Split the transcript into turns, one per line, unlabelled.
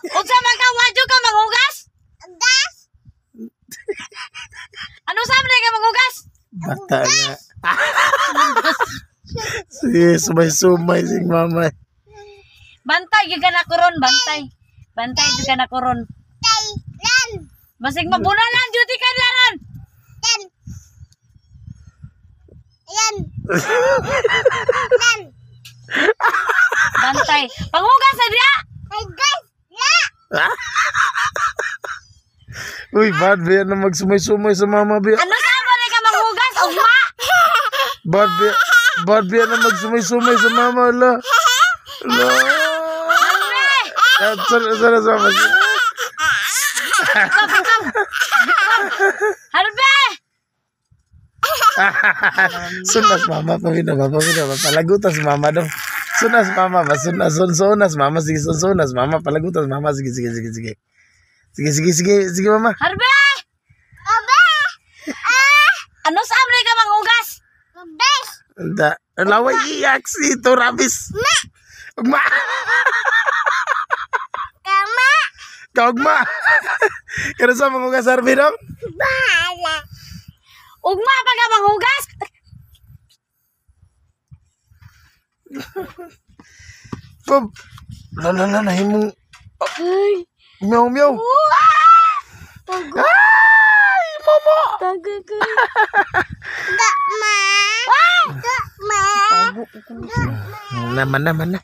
Unsa man ka wadyo ka manghugas? Hugas. Ano sabi ka manghugas?
Bata nga. Sige, sumay-sumay sing mama.
Bantay gyud ka na kuron, bantay. Bantay gyud ka na kuron. Lan. Basig mabunalan duty ka laron. Yan. Yan. Lan. Bantay. Panghugas sa diya. Hugas. Ya.
Uy, bad ba yan na magsumay-sumay sa mama ba?
Ano sabi ka manghugas? Ugma.
Bad ba yan na magsumay-sumay sa mama, ala. Ala. Sana sa mama.
Harbe!
Sunas mama, pamina ba? Palagutas mama dong. Sunas mama ba? Sunas mama, sige sunas mama, palagutas mama, sige. Sige mama.
Harbe! Harbe! Ano sabi ka manghugas? Bes!
Anda, laway iyak si ito, Rabis. Ugma!
Kama!
Kaugma! Kano sa manghugas, Harbi dong?
Bala! Ugma pa ka manghugas?
Pum! Lala, himong... Meow. Ay, momo!
Tagagay. Enggak, Ma. Enggak, Ma.
Naman na.